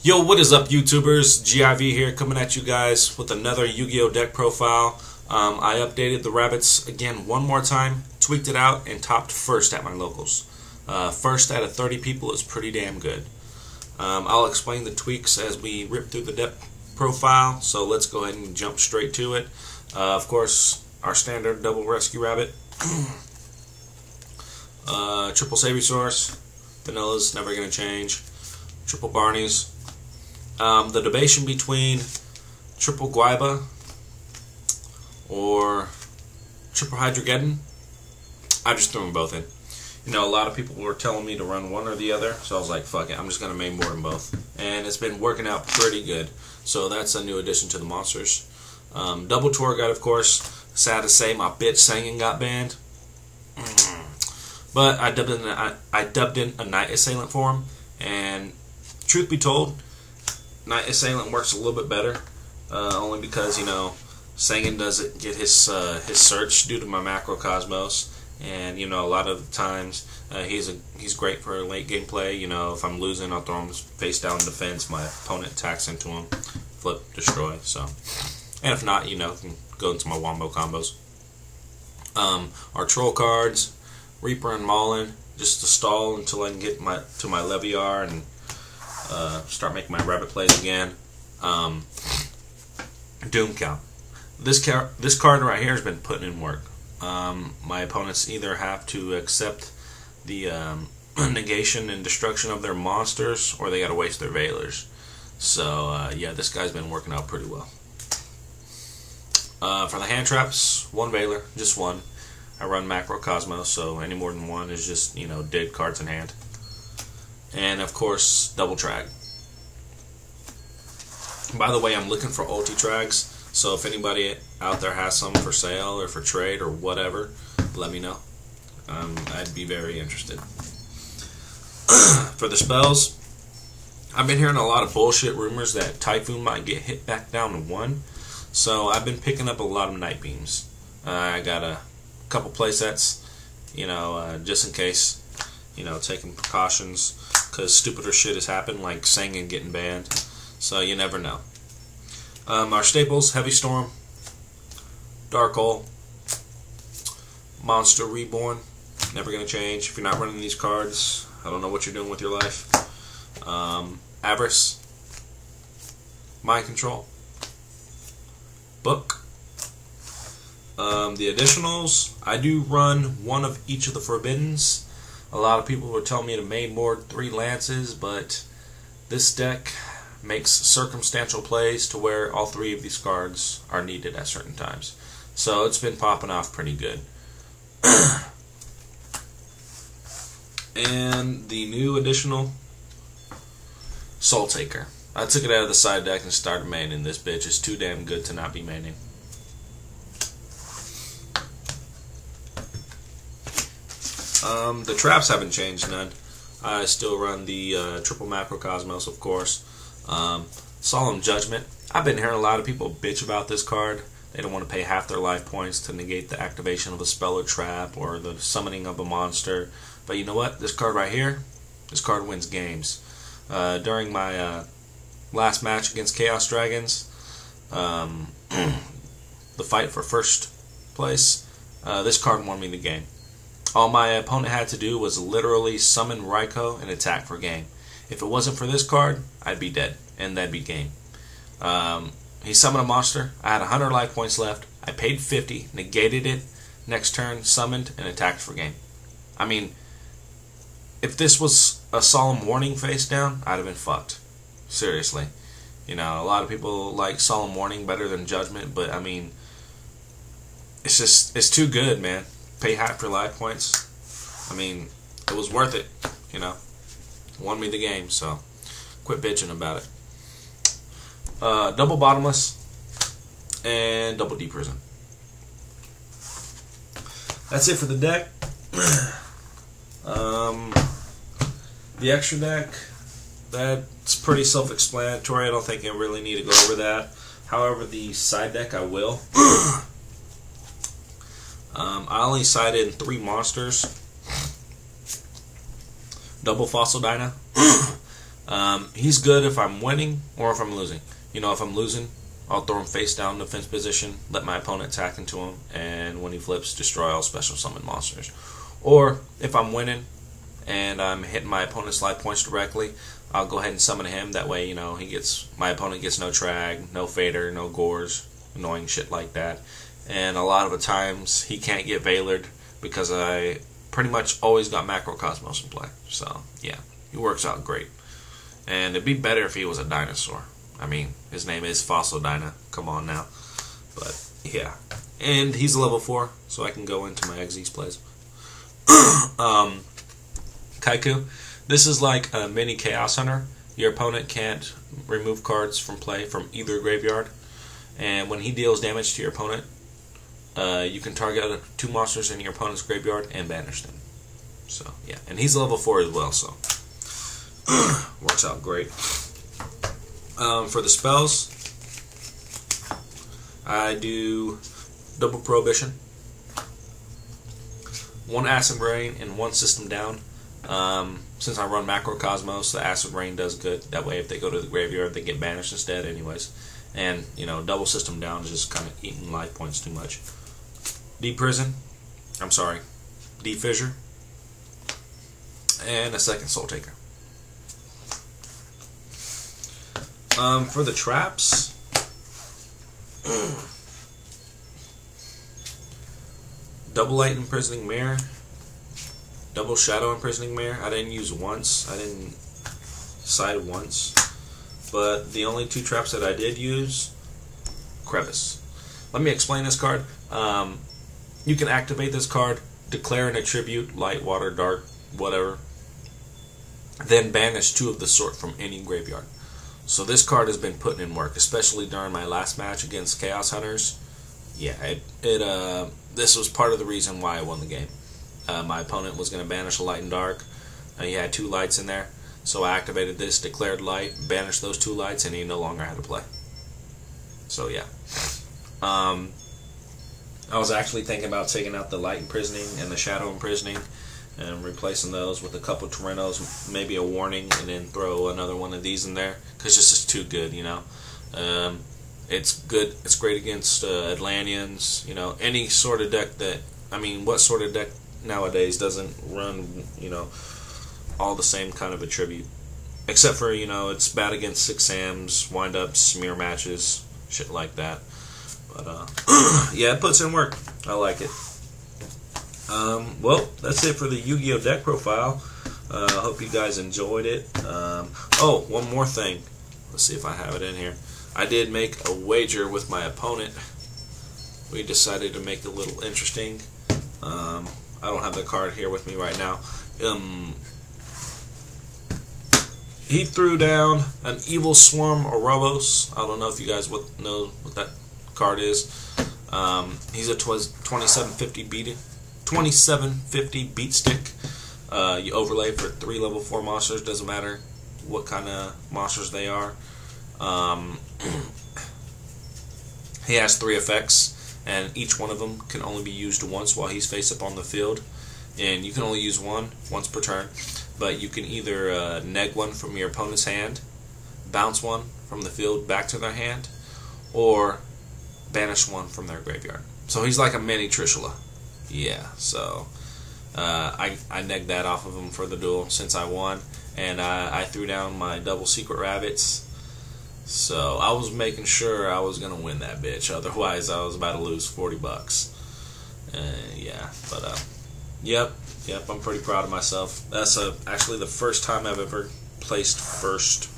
Yo, what is up, YouTubers? GIV here, coming at you guys with another Yu-Gi-Oh! Deck profile. I updated the rabbits again one more time, tweaked it out, and topped first at my locals. First out of 30 people is pretty damn good. I'll explain the tweaks as we rip through the deck profile, so let's go ahead and jump straight to it. Of course, our standard double rescue rabbit. Triple Savisaurus. Vanilla's never going to change. Triple Barneys. The debation between Triple Guaiba or Triple Hydrogeddon, I just threw them both in. You know, a lot of people were telling me to run one or the other, so I was like, fuck it, I'm just going to main board them both. And it's been working out pretty good. So that's a new addition to the monsters. Double Tour Guide, of course. Sad to say, my bitch Sangin got banned. But I dubbed in a Night Assailant for him, and truth be told, Night Assailant works a little bit better, only because, you know, Sangin doesn't get his search due to my Macrocosmos, and, you know, a lot of times he's great for late game play. You know, if I'm losing, I'll throw him face down in defense, my opponent attacks into him, flip, destroy, so. And if not, you know, can go into my Wombo combos. Our troll cards, Reaper and Maulin, just to stall until I can get to my Leviar and start making my rabbit plays again. Doom Count. This card right here has been putting in work. My opponents either have to accept the negation and destruction of their monsters, or they got to waste their Veilers. So yeah, this guy's been working out pretty well. For the hand traps, one Veiler, just one. I run Macrocosmos, so any more than one is just, you know, dead cards in hand. And of course, double Trag. By the way, I'm looking for ulti Trags, so if anybody out there has some for sale or for trade or whatever, let me know. I'd be very interested. For the spells, I've been hearing a lot of bullshit rumors that Typhoon might get hit back down to 1, so I've been picking up a lot of Night Beams. I got a couple playsets, you know, just in case, you know, taking precautions, because stupider shit has happened, like Sangin getting banned, so you never know. Our staples, Heavy Storm, Dark Hole, Monster Reborn, never going to change. If you're not running these cards, I don't know what you're doing with your life. Avarice, Mind Control, Book. The additionals, I do run one of each of the Forbiddens. A lot of people were telling me to main board 3 Lances, but this deck makes circumstantial plays to where all 3 of these cards are needed at certain times. So it's been popping off pretty good. And the new additional, Soul Taker. I took it out of the side deck and started maining. This bitch is too damn good to not be maining. The traps haven't changed none. I still run the triple Macrocosmos, of course. Solemn Judgment. I've been hearing a lot of people bitch about this card. They don't want to pay half their life points to negate the activation of a spell or trap or the summoning of a monster. But you know what? This card right here, this card wins games. During my last match against Chaos Dragons, the fight for first place, this card won me the game. All my opponent had to do was literally summon Raikou and attack for game. If it wasn't for this card, I'd be dead, and that'd be game. He summoned a monster. I had 100 life points left. I paid 50, negated it, next turn, summoned, and attacked for game. I mean, if this was a Solemn Warning face down, I'd have been fucked. Seriously. You know, a lot of people like Solemn Warning better than Judgment, but I mean, it's too good, man. Pay half your life points. I mean, it was worth it, you know. Won me the game, so quit bitching about it. Double Bottomless and double Deep Prison. That's it for the deck. The extra deck, that's pretty self-explanatory. I don't think I really need to go over that. However, the side deck I will. I only sided in 3 monsters. Double Fossil Dino. He's good if I'm winning or if I'm losing. You know, if I'm losing, I'll throw him face down in defense position, let my opponent attack into him, and when he flips, destroy all special summon monsters. Or if I'm winning and I'm hitting my opponent's life points directly, I'll go ahead and summon him. That way, you know, my opponent gets no Trag, no Fader, no Gores, annoying shit like that. And a lot of the times he can't get Veilered because I pretty much always got Macrocosmos in play. So yeah, he works out great. And it'd be better if he was a dinosaur. I mean, his name is Fossil Dyna. Come on now. But yeah, and he's a level 4, so I can go into my Xyz plays. Kaiku. This is like a mini Chaos Hunter. Your opponent can't remove cards from play from either graveyard. And when he deals damage to your opponent, you can target 2 monsters in your opponent's graveyard and banish them. So, yeah. And he's level 4 as well, so works out great. For the spells, I do double Prohibition, 1 Acid Rain, and 1 System Down. Since I run Macrocosmos, the Acid Rain does good. That way, if they go to the graveyard, they get banished instead anyways. And, you know, double System Down is just kind of eating life points too much. Defissure, and a second Soul Taker. For the traps, double Light Imprisoning Mirror, double Shadow Imprisoning Mirror. I didn't use once. I didn't side once. But the only 2 traps that I did use, Crevice. Let me explain this card. You can activate this card, declare an attribute, light, water, dark, whatever, then banish 2 of the sort from any graveyard. So this card has been putting in work, especially during my last match against Chaos Hunters. Yeah, this was part of the reason why I won the game. My opponent was going to banish a light and dark. He had 2 lights in there. So I activated this, declared light, banished those 2 lights, and he no longer had to play. So yeah. I was actually thinking about taking out the Light Imprisoning and the Shadow Imprisoning and replacing those with a couple Torrentos, maybe a Warning, and then throw another one of these in there, because this is too good, you know. It's good. It's great against Atlanteans, you know, any sort of deck that, I mean, what sort of deck nowadays doesn't run, you know, all the same kind of attribute, except for, you know, it's bad against 6-Sams, wind-ups, smear matches, shit like that. But yeah, it puts in work. I like it. Well, that's it for the Yu-Gi-Oh deck profile. I hope you guys enjoyed it. Oh, one more thing. Let's see if I have it in here. I did make a wager with my opponent. We decided to make it a little interesting. I don't have the card here with me right now. He threw down an Evil Swarm Ouroboros. I don't know if you guys know what that card is. He's a 2750 beat stick. You overlay for 3 level 4 monsters. Doesn't matter what kind of monsters they are. He has 3 effects, and each one of them can only be used once while he's face up on the field. And you can only use one once per turn. But you can either neg one from your opponent's hand, bounce one from the field back to their hand, or banish one from their graveyard. So he's like a mini Trishula. Yeah, so I negged that off of him for the duel since I won. And I threw down my double Secret Rabbits. So I was making sure I was going to win that bitch. Otherwise, I was about to lose $40. Yeah, but yep, I'm pretty proud of myself. That's actually the first time I've ever placed first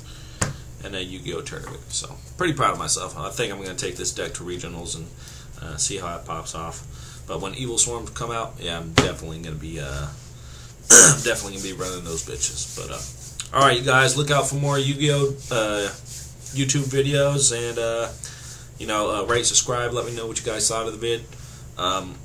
in a Yu-Gi-Oh tournament. So pretty proud of myself. I think I'm going to take this deck to regionals and see how it pops off. But when Evil Swarms come out, yeah, I'm definitely going to be running those bitches. But all right, you guys, look out for more Yu-Gi-Oh YouTube videos, and you know, rate, subscribe. Let me know what you guys thought of the vid.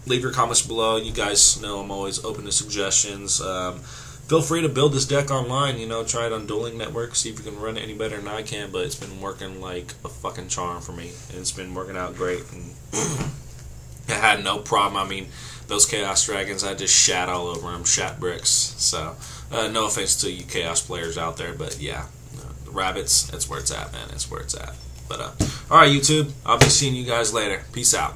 Leave your comments below. You guys know I'm always open to suggestions. Feel free to build this deck online. You know, try it on Dueling Network. See if you can run it any better than I can. But it's been working like a fucking charm for me, and it's been working out great. And I had no problem. I mean, those Chaos Dragons, I just shat all over them, shat bricks. So, no offense to you Chaos players out there, but yeah, The rabbits, that's where it's at, man. That's where it's at. But, alright, YouTube. I'll be seeing you guys later. Peace out.